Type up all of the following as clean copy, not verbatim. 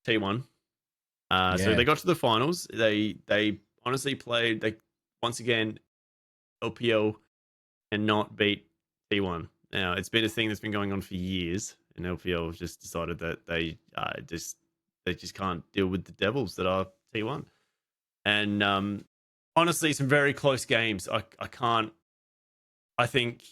T1. So Yeah. they got to the finals. They honestly played. They once again LPL and not beat T1. Now it's been a thing that's been going on for years, and LPL have just decided that they just can't deal with the devils that are T1. And honestly, some very close games. I can't. I think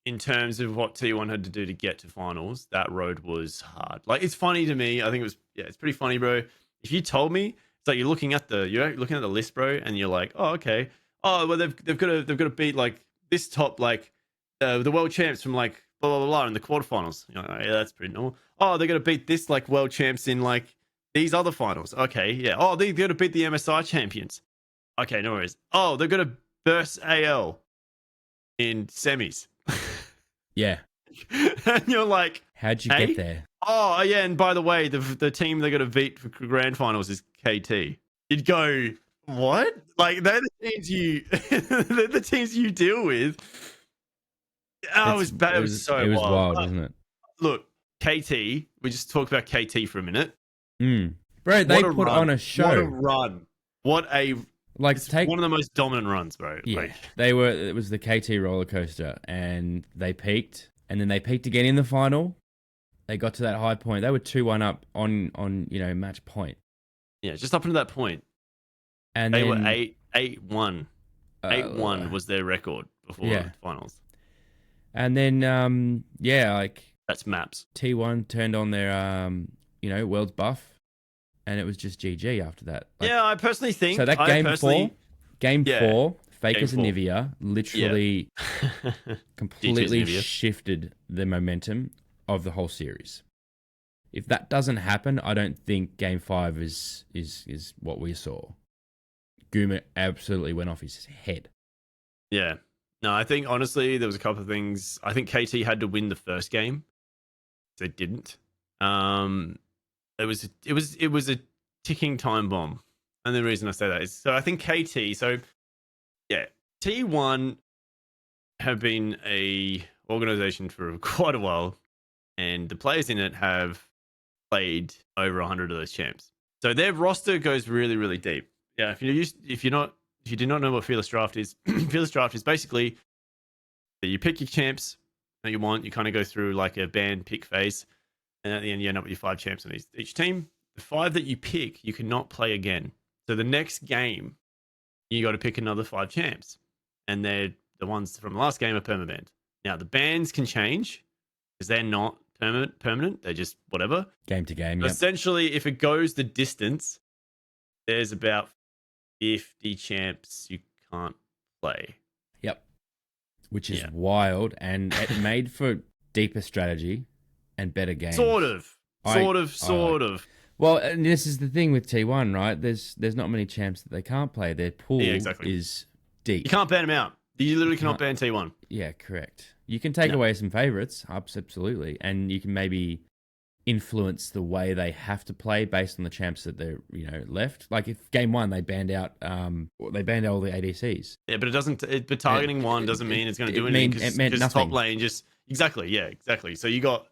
in terms of what T1 had to do to get to finals, that road was hard. Like, it's funny to me. I think it was, yeah, it's pretty funny, bro. If you told me, it's like you're looking at the list, bro, and you're like, oh, okay. Oh, well, they've got to beat like this top, like the world champs from like blah blah blah in the quarterfinals. You're like, oh, yeah, that's pretty normal. Oh, they're gonna beat this like world champs in like these other finals. Okay, yeah. Oh, they're gonna beat the MSI champions. Okay, no worries. Oh, they're gonna burst AL in semis. Yeah. And you're like, How'd you hey? get there? Oh, yeah. And by the way, the team they're going to beat for grand finals is KT. You'd go, what? Like, they're the teams you deal with. Oh, it was bad. It was so It was wild, But, wasn't it? look, KT, we just talked about KT for a minute. Bro, they put on a show. What a run. What a... Like, it's one of the most dominant runs, bro. Yeah, like, it was the KT roller coaster, and they peaked, and then they peaked again in the final. They got to that high point. They were 2-1 up on match point. Yeah, just up until that point. And they then, were 8-1. 8-1 was their record before the finals. And then, like... That's maps. T1 turned on their, world's buff. And it was just GG after that. Like, yeah, I personally think... So that game four, Fakers and Nivea literally completely shifted the momentum of the whole series. If that doesn't happen, I don't think game 5 is what we saw. Guma absolutely went off his head. Yeah. No, I think, honestly, there was a couple of things. I think KT had to win the first game. They didn't. It was a ticking time bomb. And the reason I say that is, so I think KT, T1 have been a organization for quite a while, and the players in it have played over 100 of those champs. So their roster goes really, really deep. Yeah, if you do not know what Fearless Draft is, Fearless Draft is basically you pick your champs that you want, you kind of go through like a band pick phase, and at the end you end up with your 5 champs on each team. The 5 that you pick, you cannot play again. So the next game, you got to pick another 5 champs. And they're the ones from the last game are permabanned. Now, the bans can change because they're not permanent. They're just whatever. Game to game, Essentially, if it goes the distance, there's about 50 champs you can't play. Yep. Which is wild, and it made for deeper strategy and better games. Sort of. Well, and this is the thing with T1, right? There's not many champs that they can't play. Their pool is deep. You can't ban them out. You literally cannot ban T1. Yeah, correct. You can take away some favorites, absolutely, and you can maybe influence the way they have to play based on the champs that they're left. Like if game 1 they banned out all the ADCs. Yeah, but it doesn't. But targeting one doesn't mean it's going to do anything. It meant nothing. Top lane just exactly. So you got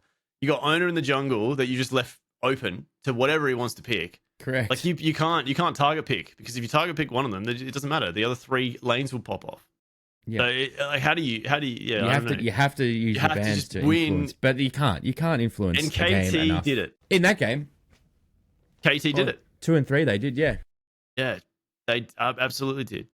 owner in the jungle that you just left open to whatever he wants to pick. Correct. Like you can't target pick, because if you target pick one of them, it doesn't matter. The other 3 lanes will pop off. Yeah. So how do you? Yeah. You have to use your bans to influence, but you can't influence. And the game KT enough. did it in that game. KT did it. 2 and 3, they did. Yeah. Yeah, they absolutely did.